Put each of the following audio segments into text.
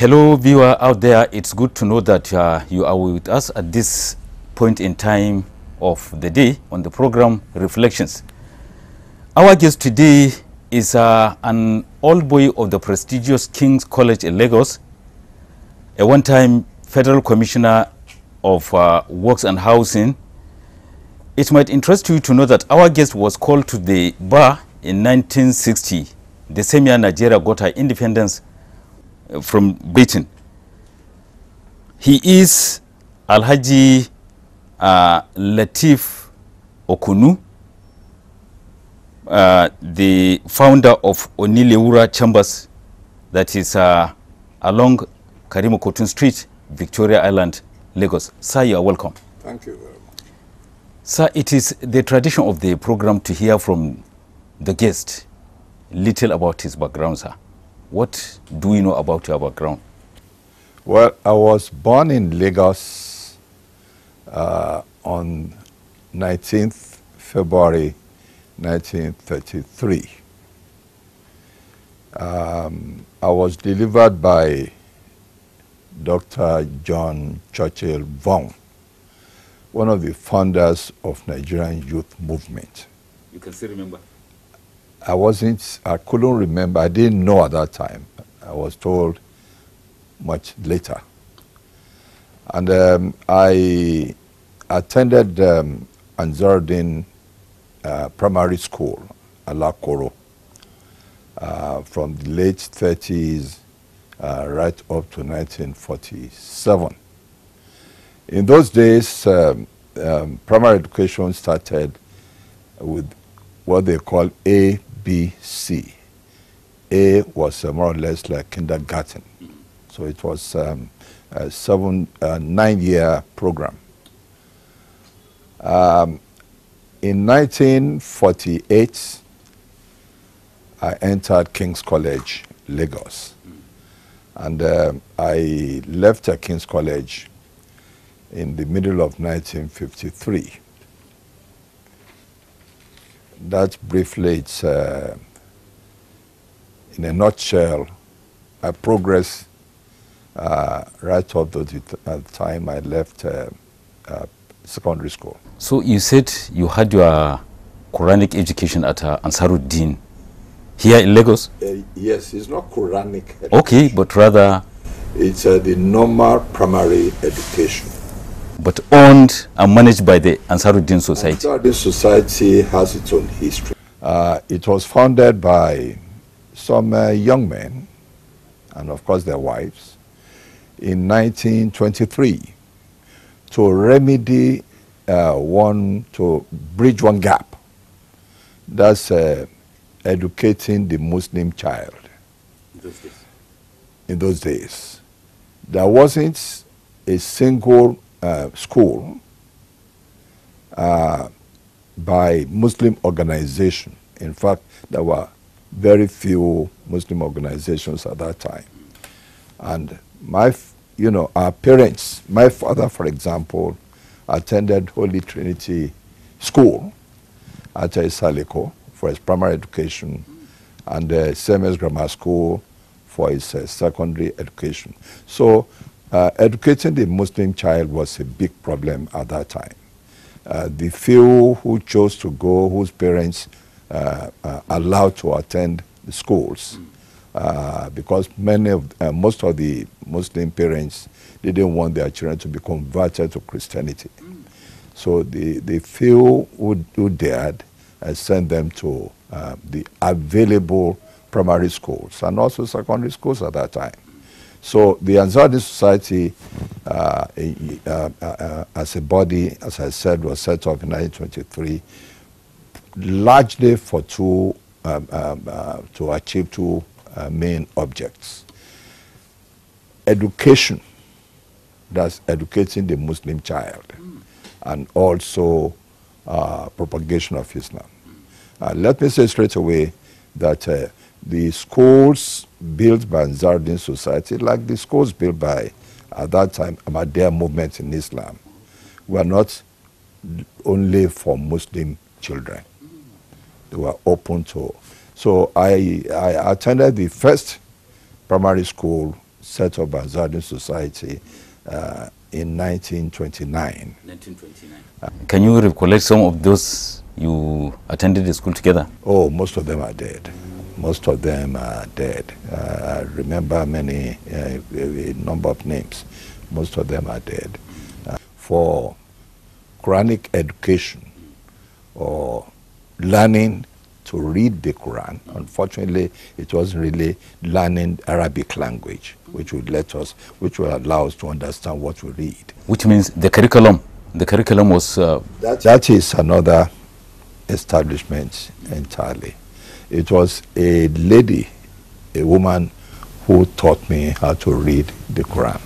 Hello viewer out there, it's good to know that you are with us at this point in time of the day on the program Reflections. Our guest today is an old boy of the prestigious King's College in Lagos, a one-time Federal Commissioner of Works and Housing. It might interest you to know that our guest was called to the bar in 1960, the same year Nigeria got her independence from Britain. He is Alhaji Lateef Okunnu, the founder of Onilewura Chambers, that is along Karimu Kotun Street, Victoria Island, Lagos. Sir, you are welcome. Thank you very much. Sir, it is the tradition of the program to hear from the guest little about his background, sir. What do you know about your background? Well, I was born in Lagos on 19th February 1933. I was delivered by Dr. John Churchill Vaughan, one of the founders of Nigerian youth movement. You can still remember? I couldn't remember. I didn't know at that time. I was told much later. And I attended Anzaruddin Primary School, Alakoro, from the late 30s right up to 1947. In those days, primary education started with what they call ABC. A was more or less like kindergarten. So it was a 9-year program. In 1948, I entered King's College, Lagos. And I left King's College in the middle of 1953. That briefly, it's in a nutshell, I progressed right up to the time I left secondary school. So you said you had your Quranic education at Ansaruddin here in Lagos? Yes, it's not Quranic education. Okay, but rather... It's the normal primary education. But owned and managed by the Ansaruddin Society? Ansaruddin Society has its own history. It was founded by some young men, and of course their wives, in 1923 to remedy to bridge one gap. That's educating the Muslim child. In those days. There wasn't a single school by Muslim organization. In fact, there were very few Muslim organizations at that time. And our parents, my father, for example, attended Holy Trinity School at Isaleko for his primary education and CMS Grammar School for his secondary education. So educating the Muslim child was a big problem at that time. The few who chose to go, whose parents allowed to attend the schools, because most of the Muslim parents didn't want their children to be converted to Christianity. So the few who dared sent them to the available primary schools and also secondary schools at that time. So the Ansari Society as a body, as I said, was set up in 1923, largely for to achieve two main objects. Education, that's educating the Muslim child, and also propagation of Islam. Let me say straight away that the schools built by Ansari Society, like the schools built by, at that time, Ahmadiyya movement in Islam, were not only for Muslim children. They were open to. So I attended the first primary school set up by Ansari Society in 1929. 1929. Can you recollect some of those you attended the school together? Oh, most of them are dead. Most of them are dead. I remember a number of names. Most of them are dead. For Quranic education or learning to read the Quran, unfortunately, it wasn't really learning Arabic language, which will allow us to understand what we read. Which means the curriculum was... That is another establishment entirely. It was a lady, a woman, who taught me how to read the Quran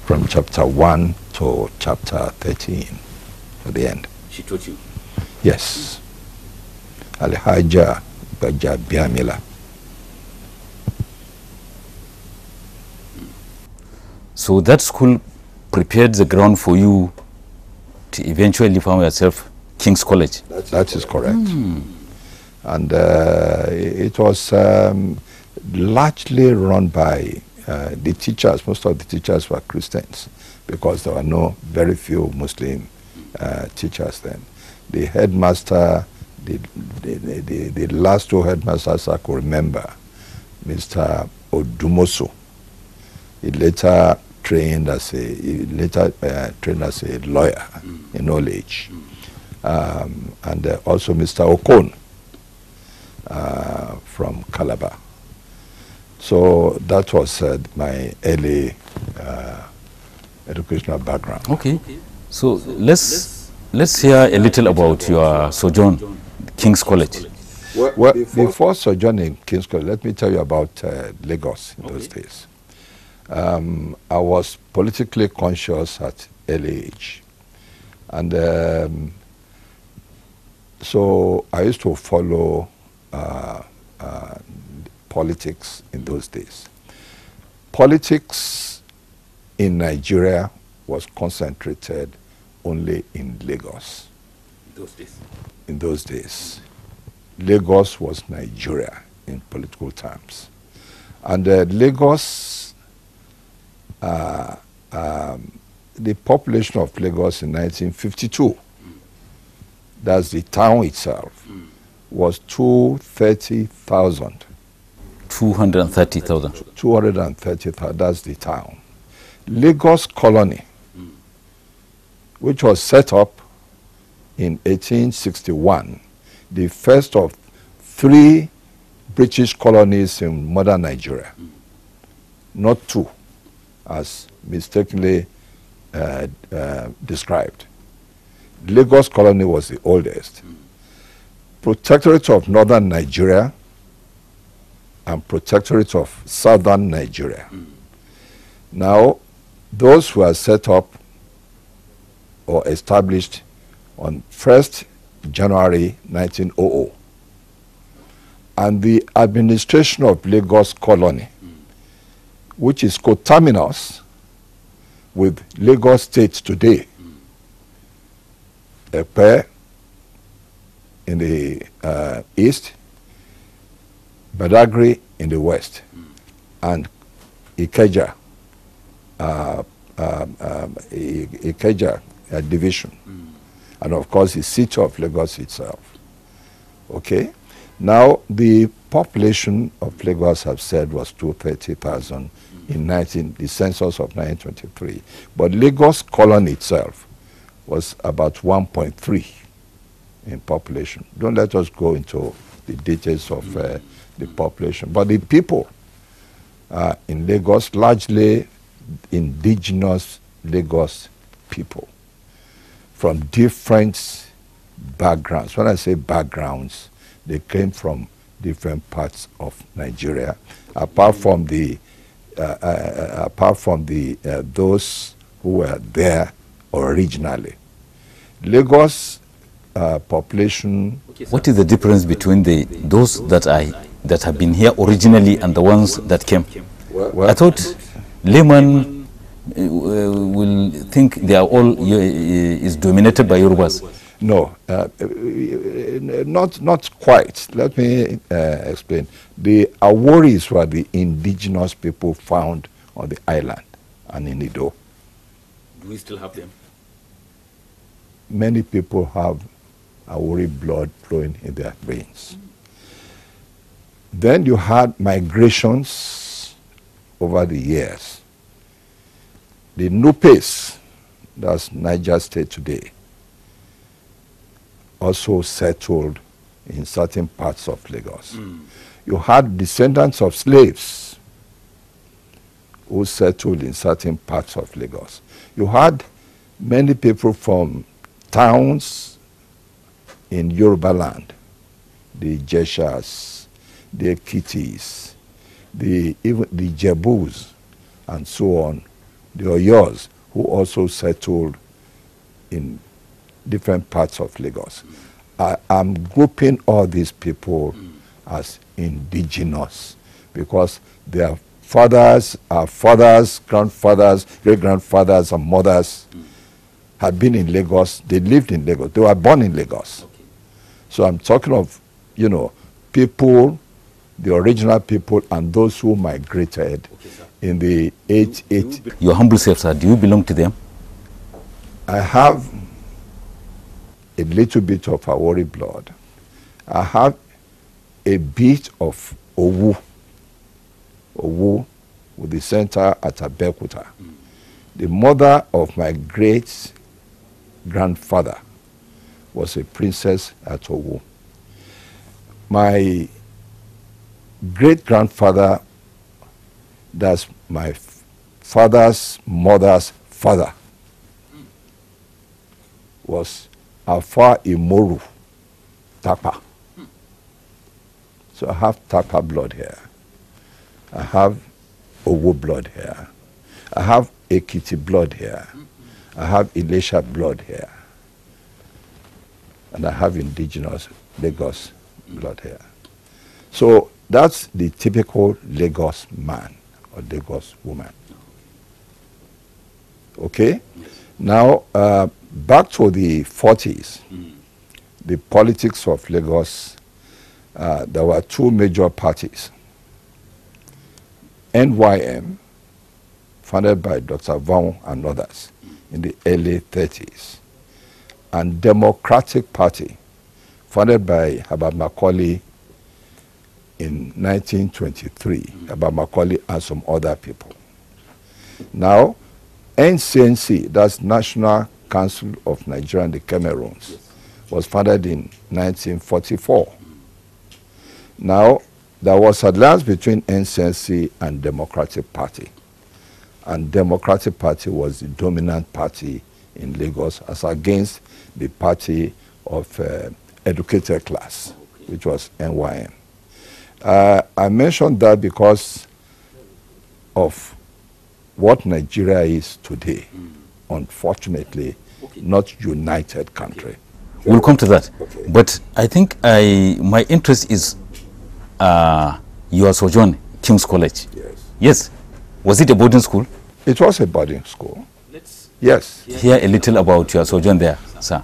from chapter 1 to chapter 13 to the end. She taught you? Yes. Al-Hajja Baja Biamila. So that school prepared the ground for you to eventually find yourself King's College? That is correct. And it was largely run by the teachers. Most of the teachers were Christians because there were very few Muslim teachers then. The headmaster, the last two headmasters I could remember, Mr. Odumoso, he later trained as a lawyer in old age, and also Mr. Okunnu from Calabar. So that was my early educational background. Okay. So let's hear a little about your sojourn King's College. Well, before sojourning King's College, let me tell you about Lagos in those days. I was politically conscious at early age, and so I used to follow politics in those days. Politics in Nigeria was concentrated only in Lagos. In those days. Lagos was Nigeria in political terms. And Lagos, the population of Lagos in 1952, that's the town itself, was 230,000. 230,000. 230,000, that's the town. Lagos Colony, which was set up in 1861, the first of 3 British colonies in modern Nigeria, not 2, as mistakenly described. Lagos Colony was the oldest. Protectorate of Northern Nigeria and Protectorate of Southern Nigeria. Now, those were set up or established on 1st January 1900. And the administration of Lagos Colony, which is coterminous with Lagos State today, Epe in the east, Badagry in the west, and Ikeja, Ikeja division, and of course the city of Lagos itself. Okay, Now, the population of Lagos, I've said, was 230,000 in the census of 1923. But Lagos colony itself was about 1.3 in population. Don't let us go into the details of the population. But the people in Lagos, largely indigenous Lagos people from different backgrounds. When I say backgrounds, they came from different parts of Nigeria, apart from the those who were there originally. Lagos population. What is the difference between those that have been here originally and the ones that came? Well, I thought layman will think they are all is dominated by Yorubas. No, not quite. Let me explain. The Aworis were the indigenous people found on the island and in Ido. Do we still have them? Many people have Awori blood flowing in their veins. Then you had migrations over the years. The Nupes, that's Niger State today, also settled in certain parts of Lagos. You had descendants of slaves who settled in certain parts of Lagos. You had many people from towns in Yoruba land, the Jeshas, the Ekitis, even the Jebus, and so on, the Oyos, who also settled in different parts of Lagos. I'm grouping all these people as indigenous because their fathers, our fathers, grandfathers, great-grandfathers, and mothers had been in Lagos. They lived in Lagos. They were born in Lagos. Okay. So I'm talking of, people, the original people, and those who migrated in the 880s. Your humble self, sir, do you belong to them? I have a little bit of Awori blood. I have a bit of Owu with the center at Abeokuta. The mother of my great-grandfather was a princess at Owu. My great-grandfather, that's my father's mother's father, was Afa Imoru Tapa. So I have Tapa blood here. I have Owo blood here. I have Ekiti blood here. I have Ilesha blood here. And I have indigenous Lagos blood here. So that's the typical Lagos man or Lagos woman. Okay? Now, back to the 40s, the politics of Lagos, there were two major parties. NYM, founded by Dr. Vaughan and others in the early 30s, and Democratic Party, founded by Herbert Macaulay in 1923, Herbert Macaulay and some other people. Now, NCNC, that's National Council of Nigeria and the Cameroons, was founded in 1944. Now, there was alliance between NCNC and Democratic Party. And Democratic Party was the dominant party in Lagos as against the party of educated class, which was NYM. I mentioned that because of what Nigeria is today. Unfortunately, not united country. We'll come to that. Okay. But I think my interest is your sojourn, King's College. Yes. Yes. Was it a boarding school? It was a boarding school. Yes. Hear a little about your sojourn there, sir.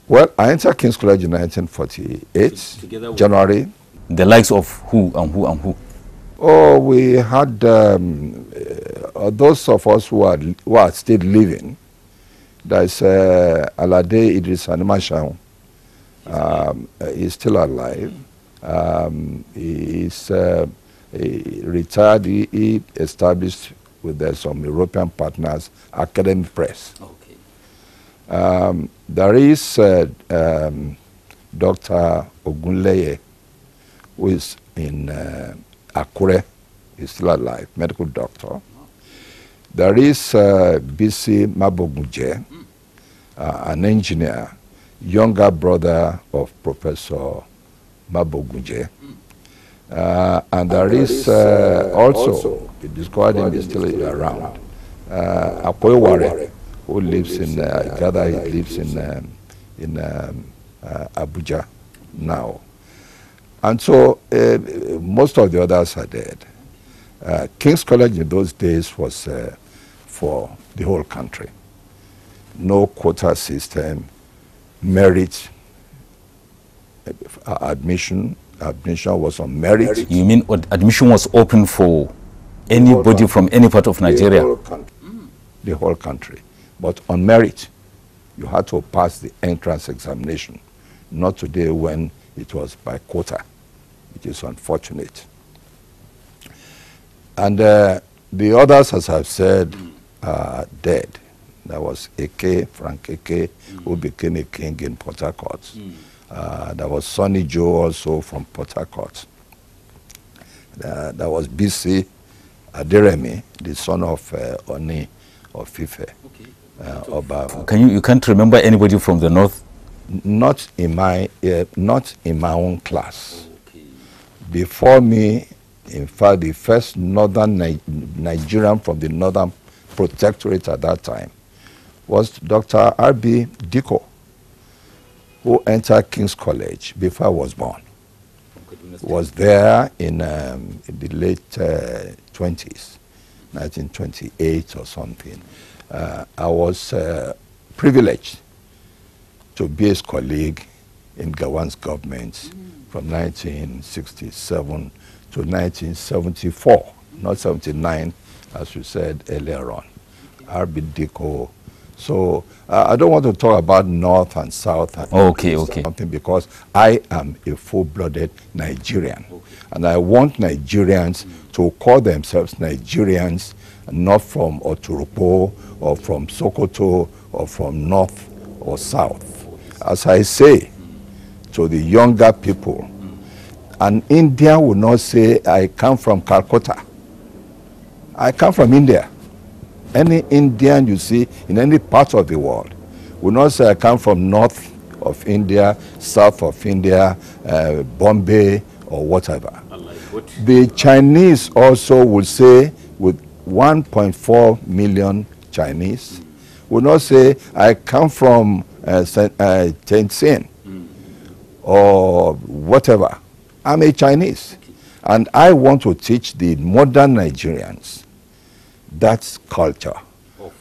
Well, I entered King's College in 1948, January. The likes of who and who and who? Oh, we had those of us who are still living. There's Alade Idris Animashaun, He's still alive. He's he retired. He established with some European partners academic press. Okay. There is Dr. Ogunleye, who is in Akure. He's still alive, medical doctor. There is BC Mabogunje, an engineer, younger brother of Professor Mabogunje. And there is also, you discovered him, is still around, Akoyeware, who lives in, I gather he lives in Abuja now. And so most of the others are dead. King's College in those days was for the whole country. No quota system, merit, admission was on merit. You mean admission was open for anybody from any part of Nigeria? The whole country. But on merit, you had to pass the entrance examination. Not today when it was by quota, which is unfortunate. And the others, as I've said, are dead. There was Frank Eke, who became a king in Port Harcourt. There was Sonny Joe also from Port Harcourt. There was BC Aderemi, the son of Oni of Ife. Okay. You can't remember anybody from the north? Not in my own class. Okay. Before me, in fact, the first northern Nigerian from the northern protectorate at that time was Dr. R.B. Diko, who entered King's College before I was born. Was there in the late 20s, 1928 or something. I was privileged to be his colleague in Gawan's government from 1967 to 1974, not 79, as you said earlier on. R.B. Diko. So I don't want to talk about North and South and something, because I am a full-blooded Nigerian. Okay. And I want Nigerians to call themselves Nigerians, not from Oturupo or from Sokoto or from North or South. As I say to the younger people, an Indian will not say, I come from Calcutta. I come from India. Any Indian you see in any part of the world will not say, I come from north of India, south of India, Bombay, or whatever. The Chinese also will say, with 1.4 million Chinese, will not say, I come from Shenzhen or whatever. I'm a Chinese. And I want to teach the modern Nigerians that culture.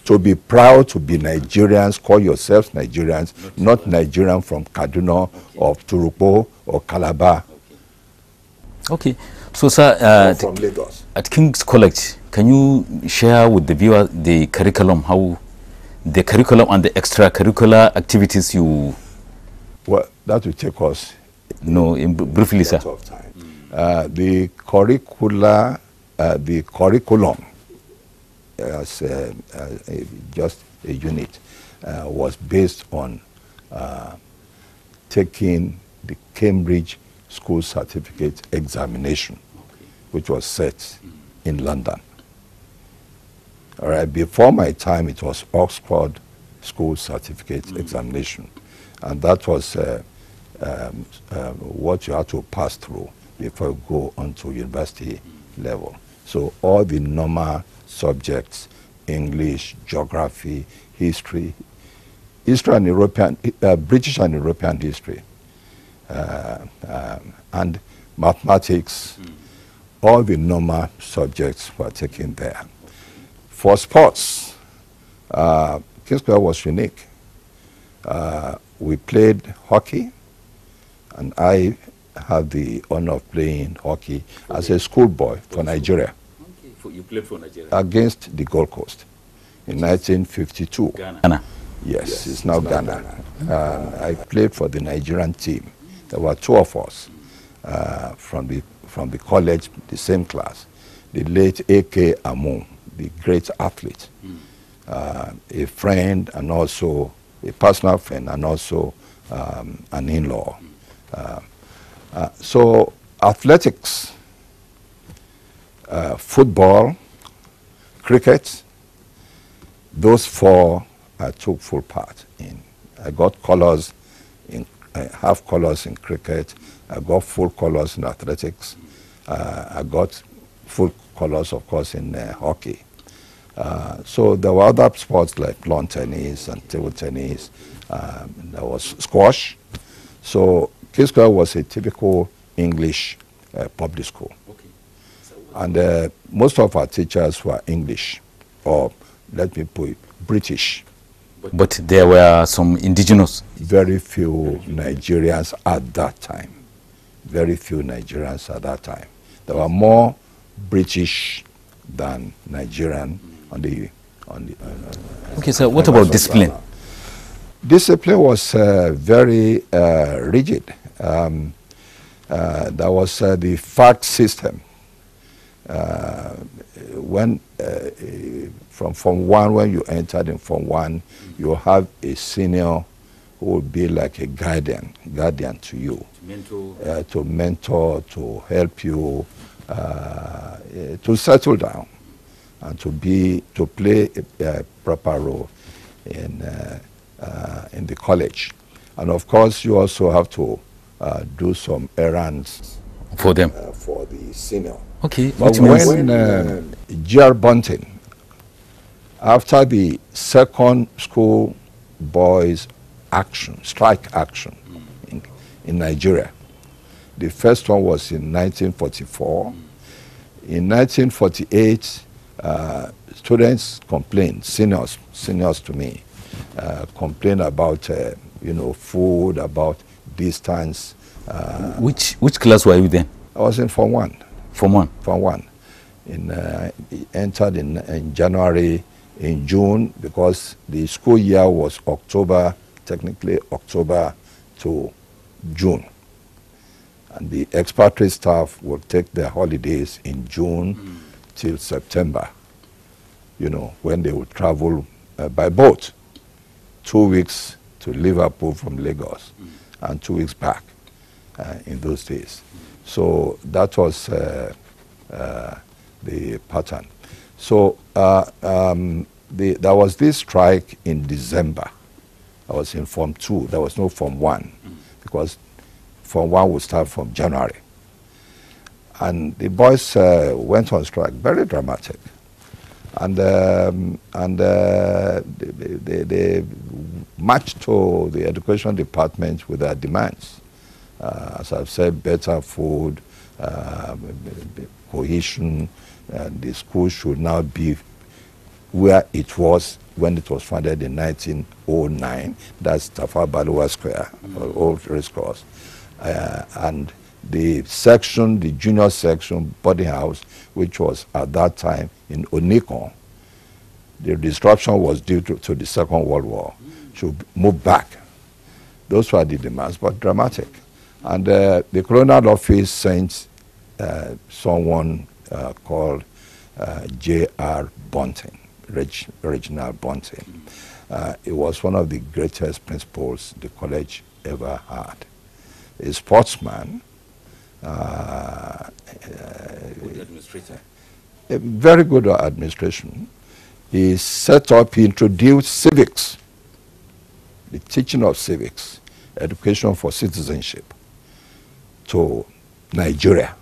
To be proud to be Nigerians, call yourselves Nigerians, not Nigerian from Kaduna or Turupo or Calabar. Okay. So, sir, from Lagos. At King's College, can you share with the viewer the curriculum, how the curriculum and the extracurricular activities you... Well, that will take us... No, briefly, sir. The curriculum, as just a unit, was based on taking the Cambridge School Certificate examination, which was set in London. All right, before my time, it was Oxford School Certificate examination, and that was what you had to pass through before you go on to university level. So all the normal subjects, English, geography, history and European, British and European history, and mathematics, all the normal subjects were taken there. For sports, King's College was unique. We played hockey, and I had the honor of playing hockey as a schoolboy for Nigeria. Okay. You played for Nigeria? Against the Gold Coast in 1952. Ghana. Yes, it's now Ghana. I played for the Nigerian team. There were two of us from the college, the same class. The late A.K. Amu, the great athlete, a friend and also a personal friend and also an in-law. So athletics, football, cricket, those four I took full part in. I got colors in half colors in cricket. I got full colors in athletics. I got full colors, of course, in hockey. So there were other sports like lawn tennis and table tennis. There was squash. So K-Square was a typical English public school. Okay. And most of our teachers were English, or let me put it, British. But there were some indigenous. Very few Nigerians at that time. Very few Nigerians at that time. There were more British than Nigerian on the. Okay, so what about discipline? Discipline was very rigid. There was the FACT system. When from Form 1, when you entered in Form 1, you have a senior who will be like a guardian to you, to mentor, to help you, to settle down, and to play a proper role in the college. And of course, you also have to do some errands for them, for the senior. Okay, but when G.R. Bunting, after the second school boys strike action in Nigeria, the first one was in 1944. In 1948, students complained, seniors to me, complained about food, about distance. Which class were you then? I was in Form 1. Form 1? Form 1. Entered in January, in June, because the school year was technically October to June. And the expatriate staff will take their holidays in June till September, when they will travel by boat. 2 weeks to Liverpool from Lagos and 2 weeks back in those days. So that was the pattern. So there was this strike in December. I was in Form 2. There was no Form 1 because Form 1 would start from January. And the boys went on strike, very dramatic. And they marched to the education department with their demands. As I've said, better food, cohesion, the school should now be where it was when it was founded in 1909. That's Tafawa Balewa Square, old race course. And the section, the junior section, boarding house, which was at that time in Onikon, the disruption was due to the Second World War, should move back. Those were the demands, but dramatic. And the colonial office sent someone called J.R. Bunting, Reginald Bunting. It was one of the greatest principals the college ever had. A sportsman, good administrator. A very good administration. He introduced civics, the teaching of civics, education for citizenship to Nigeria,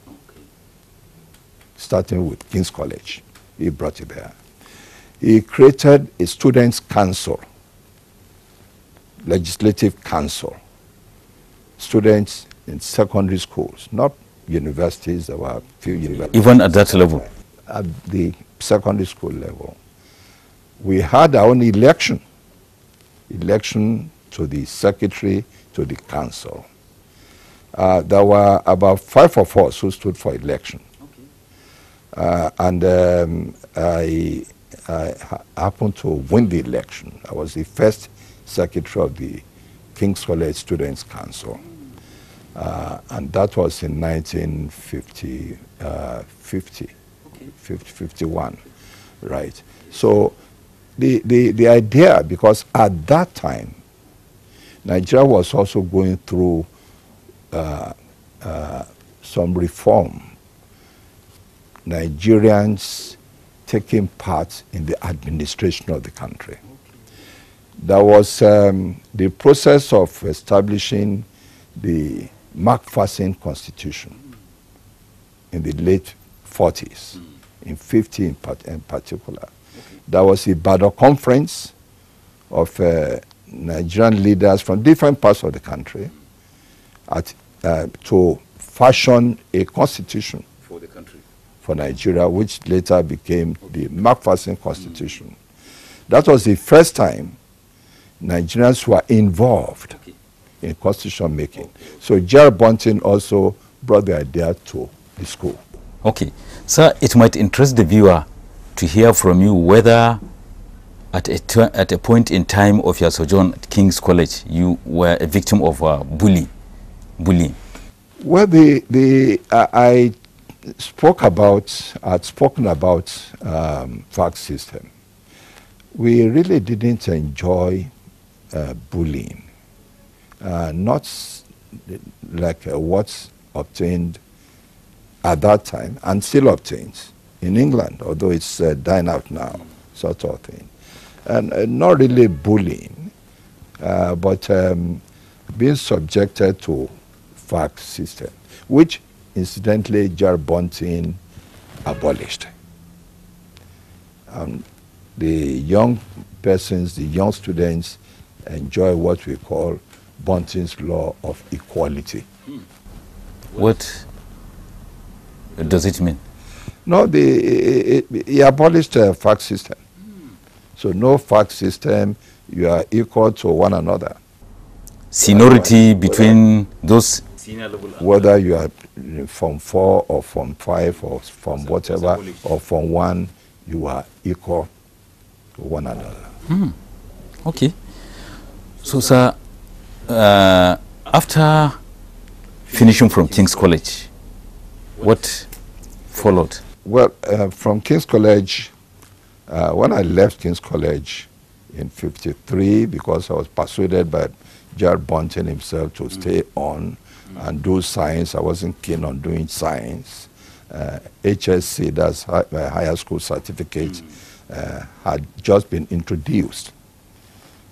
starting with King's College. He brought it there. He created a students' council, legislative council, students in secondary schools, not universities. There were a few universities. Even at that level? At the secondary school level. We had our own election to the secretary, to the council. There were about 5 of us who stood for election. Okay. And I happened to win the election. I was the first secretary of the King's College Students' Council. And that was in 1951, right? So the idea, because at that time, Nigeria was also going through some reform. Nigerians taking part in the administration of the country. There was the process of establishing the Macpherson Constitution in the late 40s, in 50 in particular. There was a Ibadan conference of Nigerian leaders from different parts of the country to fashion a constitution For the country. for Nigeria, which later became the Macpherson Constitution. That was the first time Nigerians were involved in constitution making. So J.R. Bunting also brought the idea to the school. Okay. Sir, it might interest the viewer to hear from you whether at a point in time of your sojourn at King's College, you were a victim of bullying. Well, I had spoken about fact system. We really didn't enjoy bullying. Not like what's obtained at that time and still obtains in England, although it's dying out now, sort of thing. And not really bullying, but being subjected to fact system, which incidentally J.R. Bunting abolished. The young persons, the young students enjoy what we call Bunting's law of equality. What does it mean? No, he abolished the fact system. So no fact system, you are equal to one another. Seniority between those senior level, whether you are from 4 or from 5 or from whatever or from 1, you are equal to one another. Okay. So, sir, after finishing from King's College, what followed? Well, from King's College, when I left King's College in '53, because I was persuaded by J.R. Bunting himself to stay on and do science, I wasn't keen on doing science. HSC, that's higher school certificate, had just been introduced.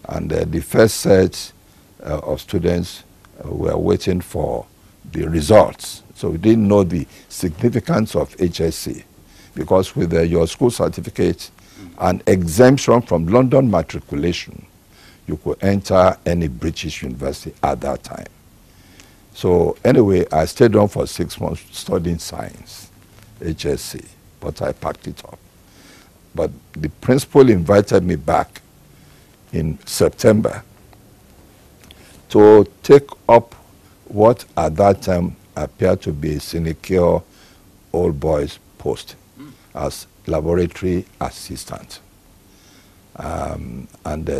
And the first set of students were waiting for the results. So we didn't know the significance of HSC, because with your school certificate and exemption from London matriculation, you could enter any British university at that time. So anyway, I stayed on for 6 months studying science, HSC, but I packed it up. But the principal invited me back in September to take up what at that time appeared to be a sinecure old boys post as laboratory assistant.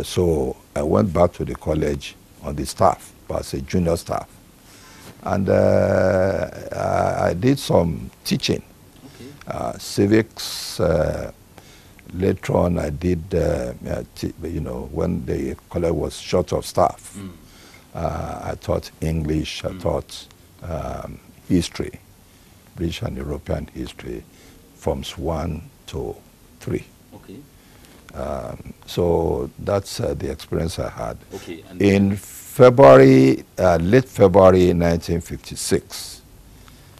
So I went back to the college on the staff, as a junior staff. And I did some teaching, civics. Later on, I did, when the college was short of staff, I taught English, I taught history, British and European history, forms 1 to 3. Okay. So that's the experience I had. Okay. And in February, late February 1956,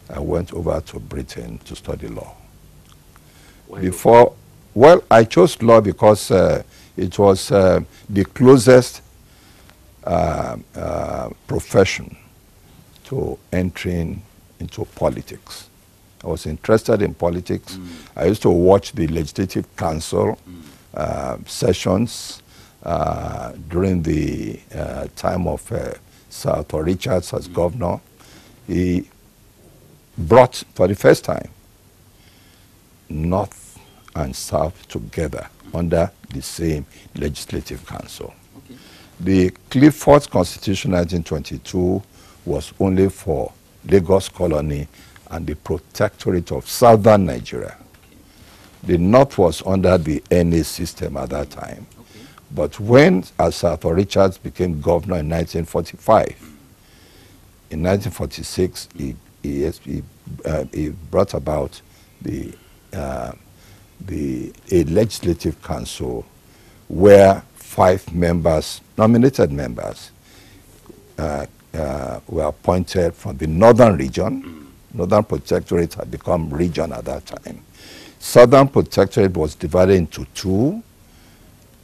I went over to Britain to study law. Well, I chose law because it was the closest profession to entering into politics. I was interested in politics. I used to watch the Legislative Council sessions during the time of Sir Arthur Richards as governor. He brought, for the first time, North and South together under the same Legislative Council. Okay. The Clifford Constitution 1922 was only for Lagos Colony and the Protectorate of Southern Nigeria. The North was under the NA system at that time. Okay. But when Arthur Richards became governor in 1945, in 1946, he brought about a legislative council where 5 members, nominated members, were appointed from the northern region. Northern Protectorate had become region at that time. Southern Protectorate was divided into 2,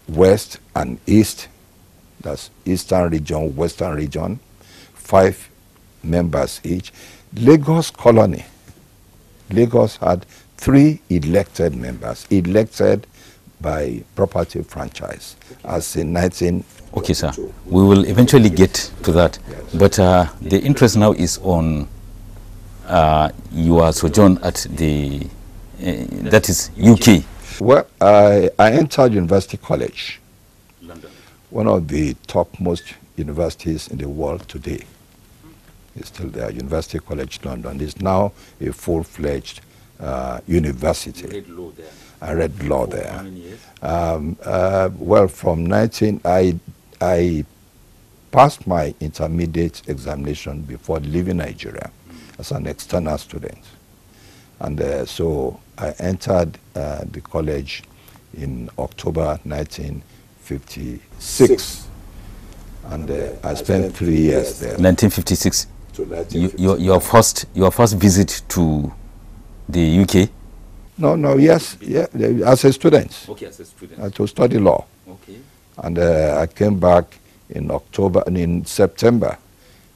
west and east. That's eastern region, western region, 5 members each. Lagos Colony, Lagos had 3 elected members, elected by property franchise, as in 19... Okay, sir. We will eventually get to that. Yes. But the interest now is on your sojourn at the, that is UK. Well, I entered University College, London, one of the topmost universities in the world today. It's still there. University College London is now a full-fledged university. You read law there? I read law there. How many years? Well, from I passed my intermediate examination before leaving Nigeria as an external student. And so I entered the college in October 1956. And I spent 3 years there. 1956. Your first visit to the UK? No, yes, yeah, as a student. Okay, as a student. To study law. Okay. And I came back in September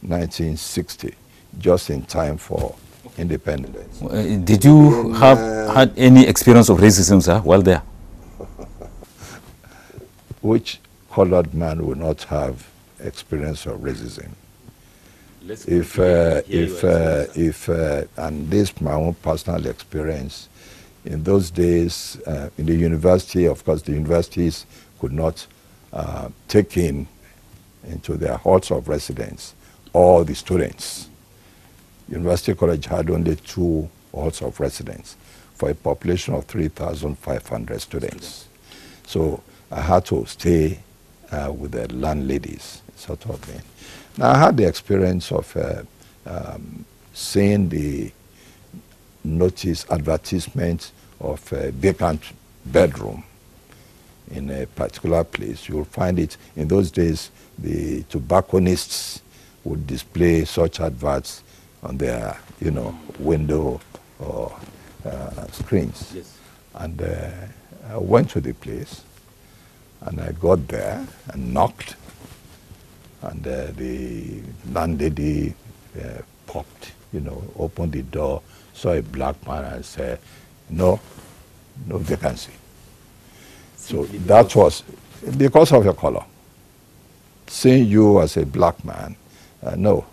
1960, just in time for independence. Did you have had any experience of racism, sir, while there? Which colored man will not have experience of racism? And this is my own personal experience. In those days, in the university, of course, the universities could not take into their halls of residence all the students. University College had only 2 halls of residence for a population of 3,500 students. So I had to stay with the landladies, sort of thing. Now I had the experience of seeing the advertisement of a vacant bedroom in a particular place. You'll find it in those days. The tobacconists would display such adverts on their, window or screens. Yes. And I went to the place, and I got there and knocked, and the landlady popped, opened the door, saw a black man, and said, no vacancy. So that was because of your color. Seeing you as a black man, no.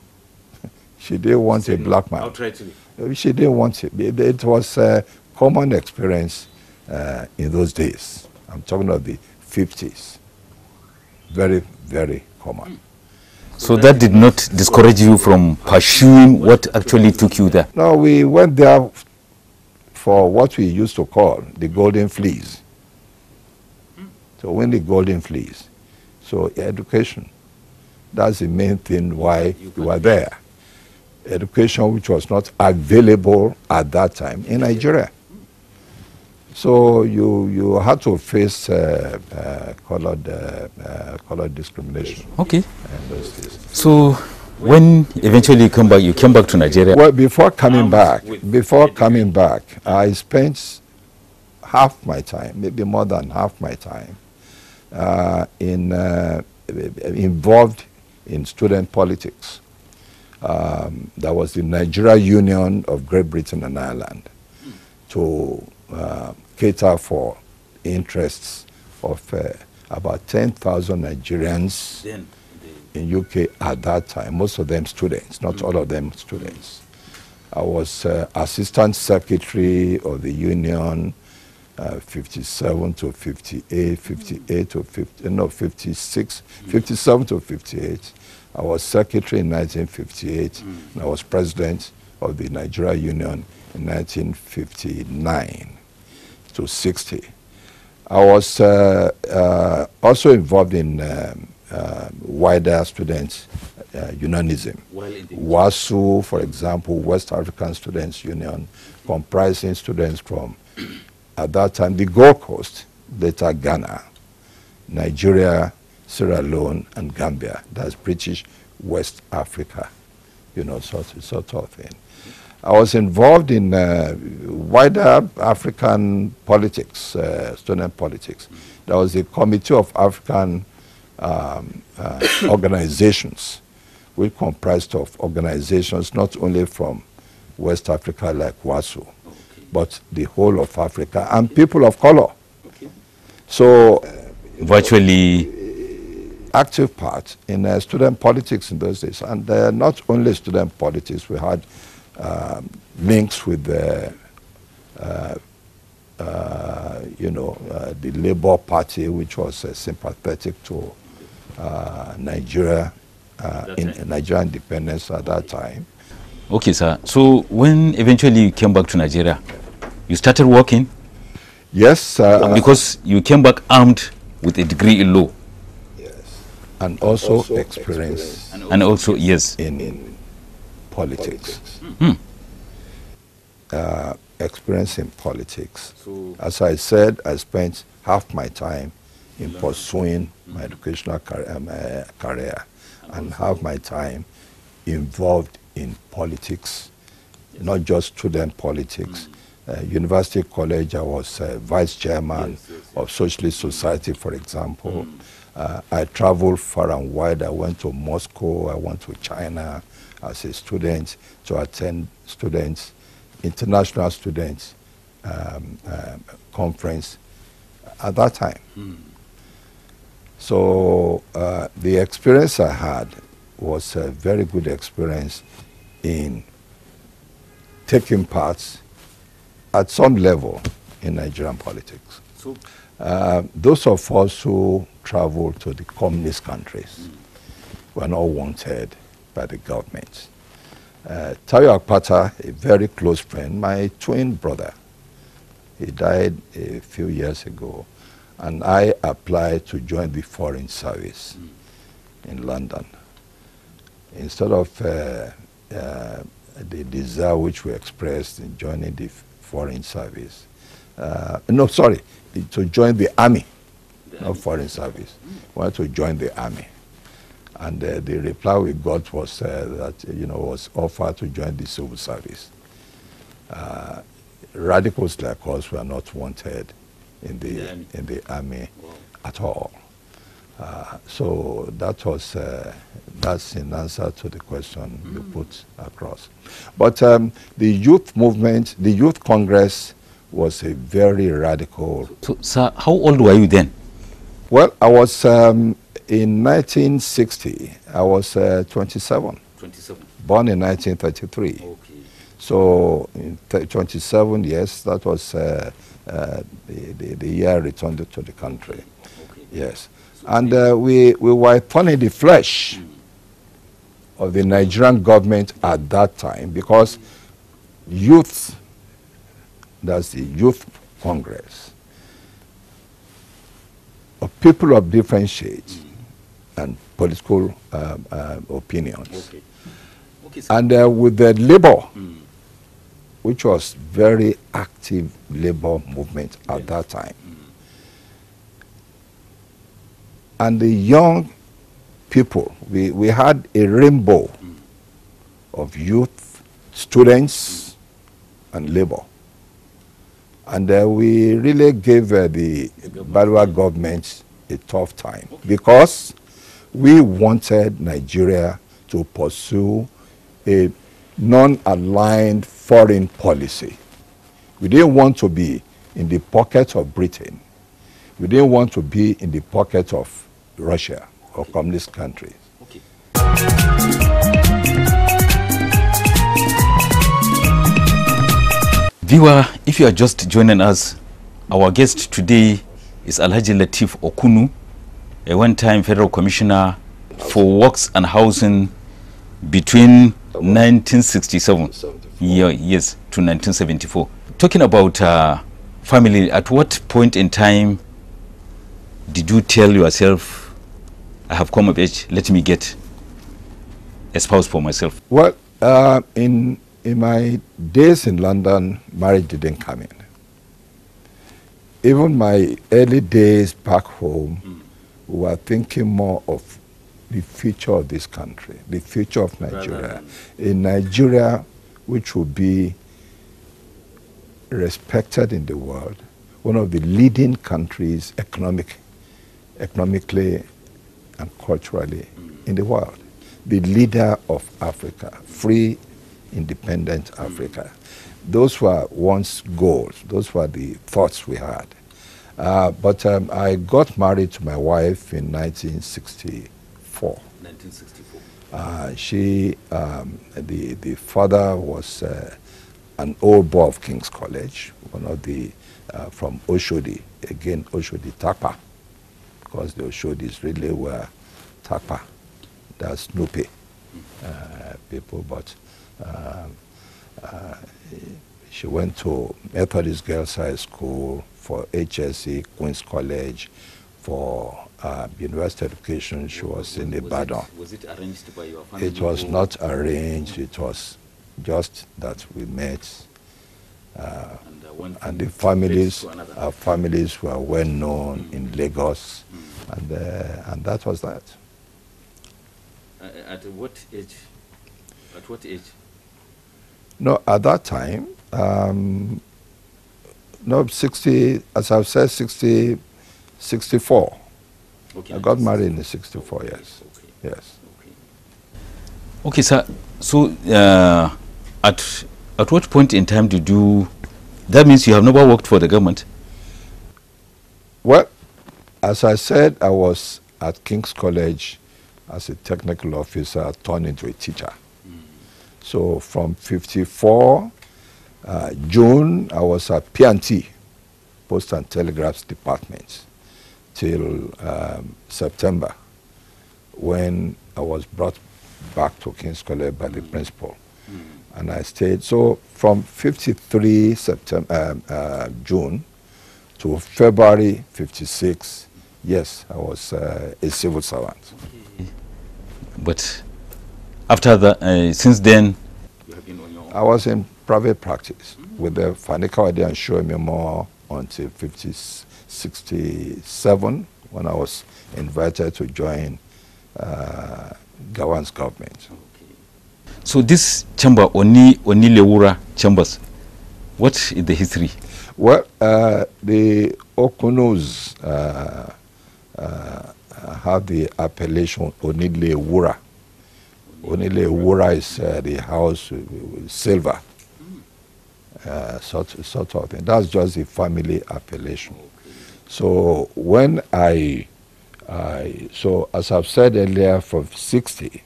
She didn't want a black man. Outrightly. She didn't want it. It was a common experience in those days. I'm talking of the 50s. Very, very common. So that did not discourage you from pursuing what actually took you there? No, we went there for what we used to call the golden fleece. So when the golden fleece, so education, that's the main thing why you were there. Education which was not available at that time in Nigeria. So you had to face colored discrimination. Okay. So when eventually you came back to Nigeria? Well, before coming back, I spent half my time, maybe more than half my time, involved in student politics. There was the Nigeria Union of Great Britain and Ireland to cater for interests of about 10,000 Nigerians in UK at that time, most of them students, not all of them students. I was assistant secretary of the union, 57 to 58, 58 to 50, no, 56, 57 to 58. I was secretary in 1958, and I was president of the Nigeria Union in 1959 to 60. I was also involved in wider student unionism. WASU, for example, West African Students Union, comprising students from, at that time, the Gold Coast, later Ghana, Nigeria, Sierra Leone, and Gambia. That's British West Africa, you know, sort of thing. I was involved in wider African politics, student politics. There was a Committee of African organizations, which comprised of organizations not only from West Africa like WASU, but the whole of Africa and people of color. So virtually active part in student politics in those days. And not only student politics, we had links with the, the Labour Party, which was sympathetic to Nigeria, Nigeria independence at that time. Okay, sir. So when eventually you came back to Nigeria, you started working? Yes. Because you came back armed with a degree in law. Yes. And also experience. And also, yes. In politics. Experience in politics. So, as I said, I spent half my time in pursuing my educational career and half my time involved in politics, not just student politics. University College, I was vice chairman of Socialist Society, for example. I traveled far and wide. I went to Moscow, I went to China as a student to attend international students conference at that time. So the experience I had was a very good experience in taking part at some level in Nigerian politics. So, those of us who traveled to the communist countries were not wanted by the government. Tayo Akpata, a very close friend, my twin brother, he died a few years ago, and I applied to join the Foreign Service in London. Instead of the desire which we expressed in joining the Foreign Service, to join the Army, not Foreign Service. We wanted to join the Army. And the reply we got was that, was offered to join the civil service. Radicals like us were not wanted in the army at all. So that's in answer to the question you put across. But the youth movement, the Youth Congress was a very radical. So, sir, how old were you then? Well, I was, in 1960, I was 27. 27. Born in 1933. Okay. So, in 27 years, that was the year I returned to the country. Okay. Yes. So and we were thorn in the flesh of the Nigerian government at that time because youth, that's the Youth Congress, of people of different shades and political opinions. Okay. Okay, and with the labor, which was very active labor movement at that time. And the young people, we had a rainbow of youth, students, and labor. And we really gave the Balwa government a tough time because we wanted Nigeria to pursue a non-aligned foreign policy. We didn't want to be in the pocket of Britain. We didn't want to be in the pocket of Russia or communist countries. Okay. Viewer, if you are just joining us, Our guest today is Alhaji Lateef Okunnu, a one-time federal commissioner for works and housing between 1967 yes, to 1974. Talking about family, at what point in time did you tell yourself, I have come of age, let me get a spouse for myself? Well, in my days in London, marriage didn't come in. Even my early days back home, we were thinking more of the future of this country, the future of Nigeria. In Nigeria, which will be respected in the world, one of the leading countries economically and culturally in the world. The leader of Africa, free, independent Africa. Those were once goals. Those were the thoughts we had. But I got married to my wife in 1964. 1964. The father was an old boy of King's College, one of the, from Oshodi, again Oshodi Takpa, because the Oshodis really were Takpa, that's Nupe people, but she went to Methodist Girls High School, for HSC, Queen's College, for university education. She was in Ibadan. Was it arranged by your family? It was not arranged. It was just that we met. And the families, our families were well known in Lagos. And that was that. At what age? At what age? No, at that time, no, 60, as I've said, 64. Okay, I got married in 64, yes. Okay. Yes. Okay, sir. So, at what point in time did you, that means you have never worked for the government? Well, as I said, I was at King's College as a technical officer turned into a teacher. So from 54, June, I was at P&T, Post and Telegraphs Department, till September, when I was brought back to King's College by the principal. And I stayed. So from 53 June to February 56, yes, I was a civil servant. But after that, since then, you have been on your own? I was in private practice with the Fanika Wade and Show Me More until 67, when I was invited to join Gawan's government. Okay. So this chamber, Oni Lewura chambers, what is the history? Well, the Okunnus have the appellation Oni Lewura. Oni Lewura is the house with silver. Sort of thing. That's just the family appellation. Okay. So when so as I've said earlier, from 60,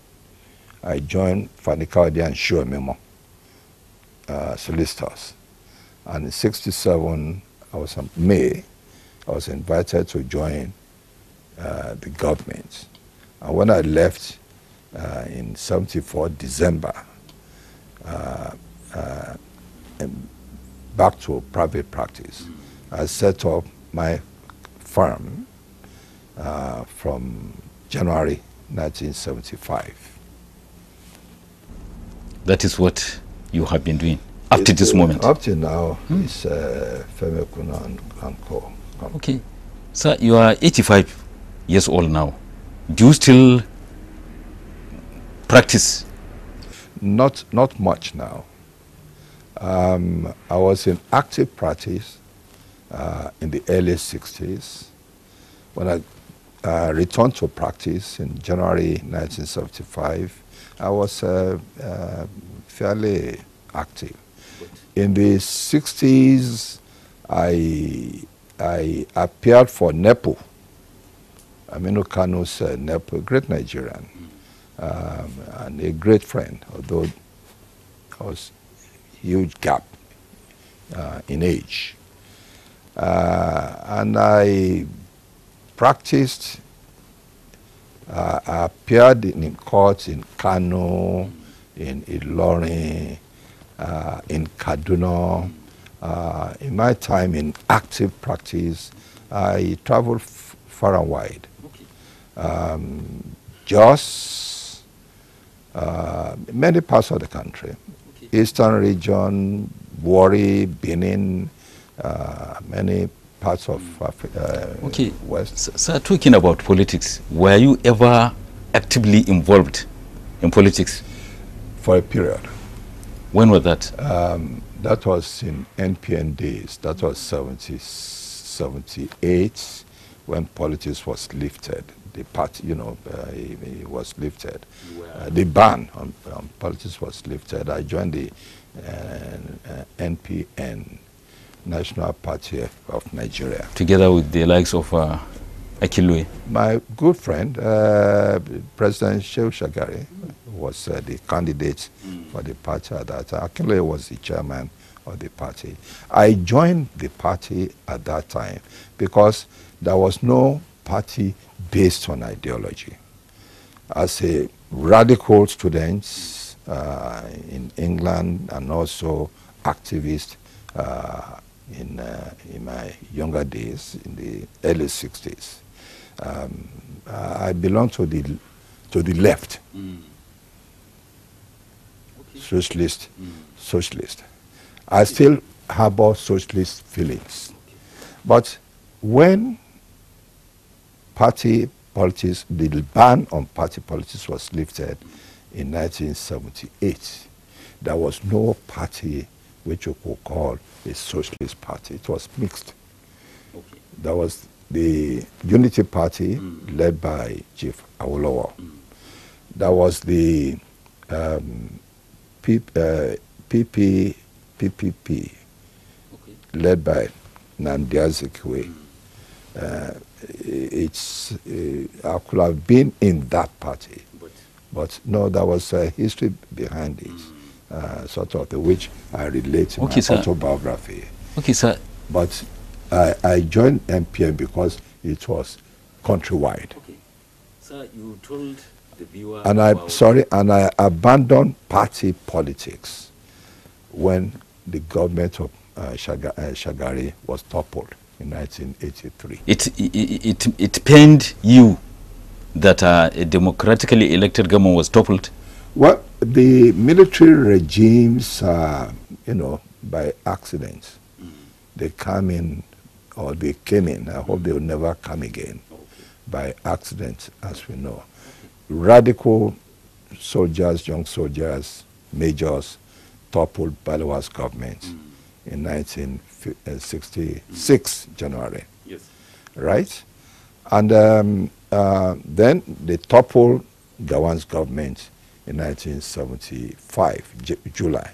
I joined Fanika Wade and Show Memo solicitors. And in 67, May, I was invited to join the government. And when I left in 74, December, back to private practice, I set up my firm from January 1975. That is what you have been doing up to this moment? Up to now, it's Femi Okunnu and Co. Okay. Sir, you are 85 years old now. Do you still practice? Not much now. I was in active practice in the early 60s. When I returned to practice in January 1975, I was fairly active. In the 60s, I appeared for NEPO, Aminu Kanu's NEPO, a great Nigerian, and a great friend, although there was a huge gap in age. And I practiced, I appeared in courts in Kano, in Ilorin, in Kaduna. In my time in active practice, I traveled far and wide. Jos, many parts of the country, Eastern region, Warri, Benin, many parts of Africa, West. So, talking about politics, were you ever actively involved in politics? For a period. When was that? That was in NPN days. That was 78 when politics was lifted. The party, you know, it was lifted. The ban on politics was lifted. I joined the NPN, National Party of Nigeria. Together with the likes of Akilwe. My good friend, President Shehu Shagari, was the candidate for the party at that time. Akilwe was the chairman of the party. I joined the party at that time because there was no party based on ideology. As a radical student in England and also activist in my younger days, in the early 60s, I belonged to the left, socialist. I still harbor socialist feelings. But when party politics, the ban on party politics was lifted in 1978, there was no party which you could call a socialist party. It was mixed. There was the Unity Party led by Chief Awolowo. There was the PPP led by Nnamdi Azikiwe. I could have been in that party, but no, there was a history behind it, sort of, which I relate to my autobiography. Okay, sir. But I joined MPN because it was countrywide. Okay, sir, you told the viewer. And I abandoned party politics when the government of Shagari was toppled in 1983. It pained you that a democratically elected government was toppled? Well, the military regimes, you know, by accident, they come in, or they came in. I hope they will never come again. By accident, as we know. Radical soldiers, young soldiers, majors, toppled Baliwa's government in 1966, January. Yes. Right? And then they toppled Gawan's government in 1975, July.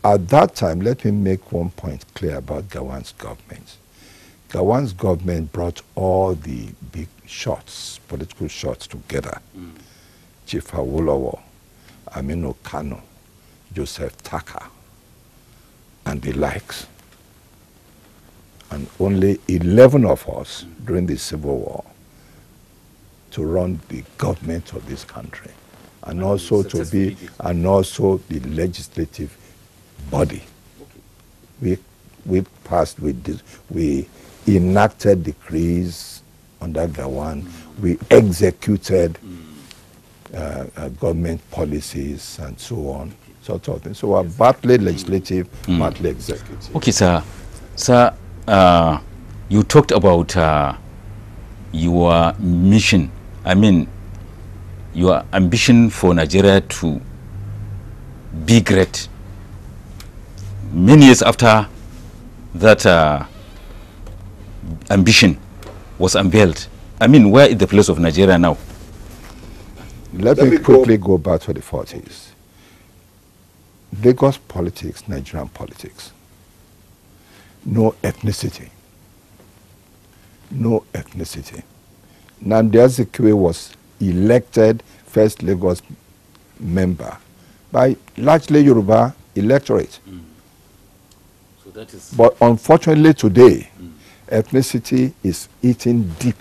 At that time, let me make one point clear about Gawan's government. Gawan's government brought all the big shots, political shots together. Chief Awolowo, Aminu Kano, Joseph Taka, and the likes. And only 11 of us during the Civil War to run the government of this country, and also to be, and also the legislative body. We passed with this, we enacted decrees under Gawan, we executed government policies and so on, sort of thing. So we're partly legislative, partly executive. Okay, sir. Sir, you talked about your mission. I mean, your ambition for Nigeria to be great. Many years after that ambition was unveiled, I mean, where is the place of Nigeria now? Let me quickly go back to the 40s. Lagos politics, Nigerian politics. No ethnicity. No ethnicity. Nnamdi Azikiwe was elected first Lagos member by largely Yoruba electorate. So that is. But unfortunately today, ethnicity is eating deep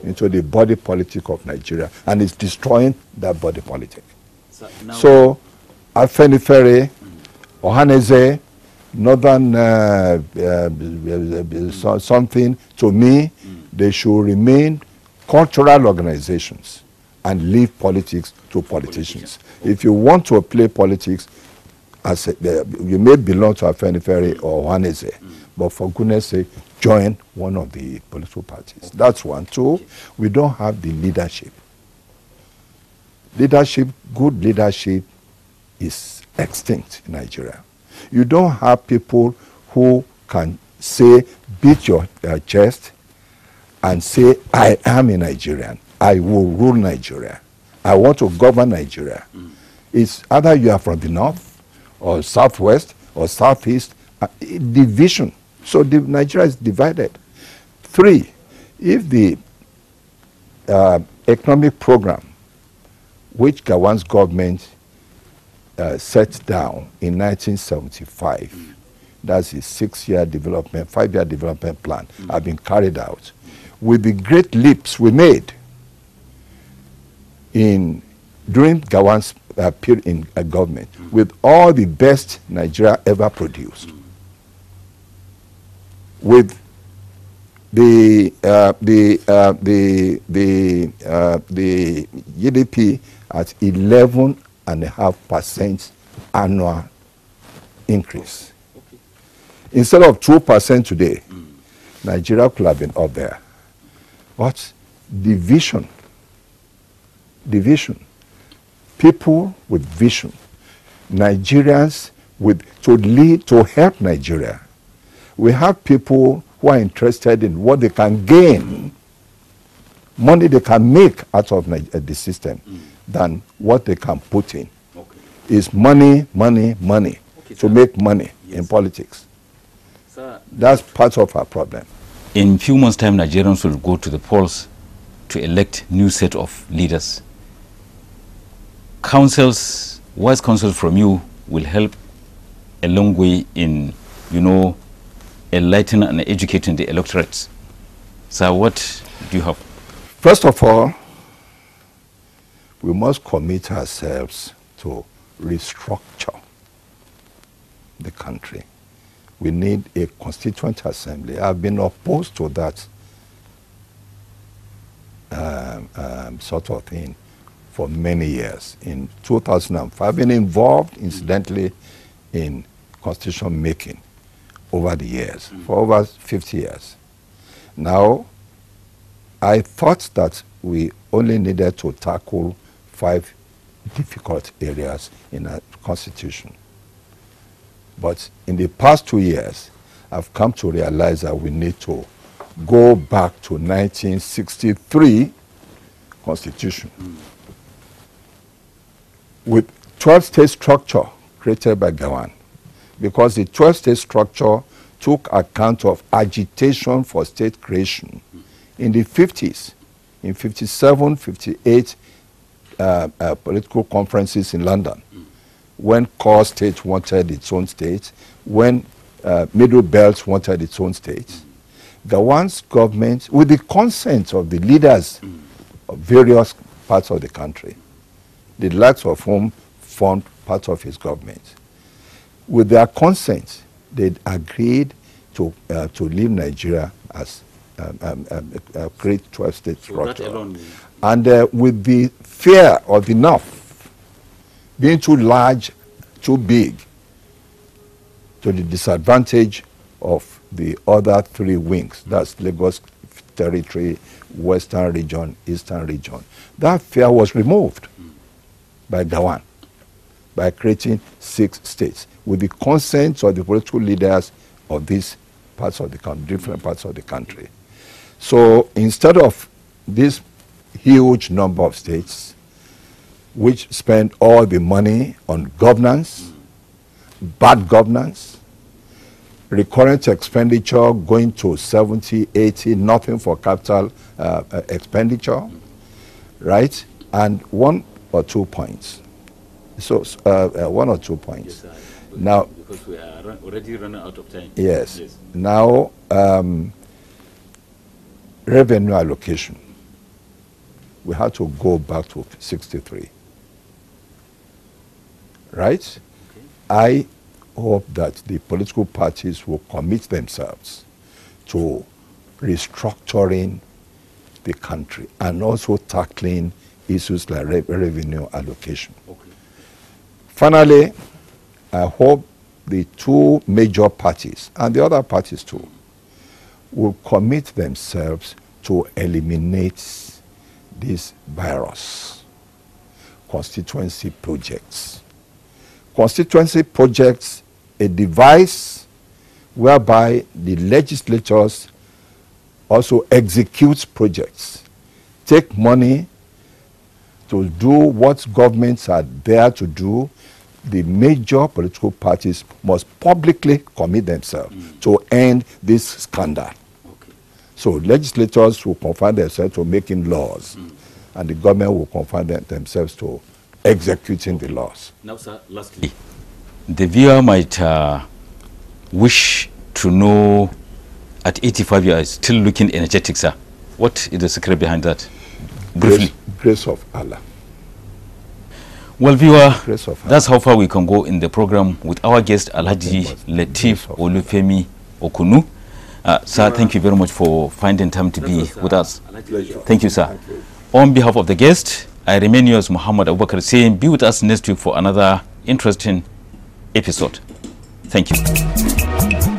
into the body politic of Nigeria, and it's destroying that body politic. So Afenifere, Ohaneze, Northern something, to me, they should remain cultural organizations and leave politics to politicians. If you want to play politics, you may belong to Afenifere or Ohaneze, but for goodness sake, join one of the political parties. That's one. Two, we don't have the leadership. Good leadership is extinct in Nigeria. You don't have people who can say, beat your chest and say, I am a Nigerian. I will rule Nigeria. I want to govern Nigeria. It's either you are from the north or southwest or southeast. Division. So Nigeria is divided. Three, if the economic program which Gawan's government set down in 1975, that's his 5-year development plan, have been carried out, with the great leaps we made during Gawan's period in government, with all the best Nigeria ever produced, with the GDP at 11.5% annual increase. Instead of 2% today, Nigeria could have been up there. But division, people with vision, Nigerians to help Nigeria. We have people who are interested in what they can gain, money they can make out of the system, than what they can put in. It's money, to make money in politics. Sir, that's part of our problem. In few months' time, Nigerians will go to the polls to elect new set of leaders. Wise counsels from you will help a long way in, enlightening and educating the electorates. So what do you have? First of all, we must commit ourselves to restructure the country. We need a constituent assembly. I've been opposed to that sort of thing for many years. In 2005, I've been involved, incidentally, in constitution making over the years, for over 50 years. Now, I thought that we only needed to tackle 5 difficult areas in a constitution. But in the past 2 years, I've come to realize that we need to go back to 1963 constitution with 12-state structure created by Gawan, because the 12-state structure took account of agitation for state creation in the 50s, in 57, 58 political conferences in London, when core state wanted its own state, when middle belt wanted its own state. Gawan's government, with the consent of the leaders of various parts of the country, the likes of whom formed part of his government, with their consent, they agreed to leave Nigeria as a great 12-state structure. And with the fear of the north being too large, too big, to the disadvantage of the other 3 wings, that's Lagos territory, western region, eastern region. That fear was removed by Gawan, by creating 6 states, with the consent of the political leaders of these parts of the country, different parts of the country. So instead of this huge number of states, which spend all the money on governance, bad governance, recurrent expenditure going to 70, 80, nothing for capital expenditure, right? And 1 or 2 points. So 1 or 2 points. Yes, Now, because we are already running out of time. Yes. Now, revenue allocation. We had to go back to 63. Right? Okay. I hope that the political parties will commit themselves to restructuring the country and also tackling issues like revenue allocation. Okay. Finally, I hope the two major parties and the other parties too will commit themselves to eliminate this virus. Constituency projects. Constituency projects, a device whereby the legislators also execute projects, take money to do what governments are there to do. The major political parties must publicly commit themselves to end this scandal. Okay. So legislators will confine themselves to making laws, and the government will confine themselves to executing the laws. Now, sir, lastly, the viewer might wish to know, at 85 years, still looking energetic, sir. What is the secret behind that? Briefly. Grace of Allah. Well, viewer, that's how far we can go in the program with our guest, Alhaji Lateef Olufemi Okunnu. Sir, thank you very much for finding time to be with us. Thank you, sir. Thank you. On behalf of the guest, I remain yours, Muhammad Abubakar, saying be with us next week for another interesting episode. Thank you.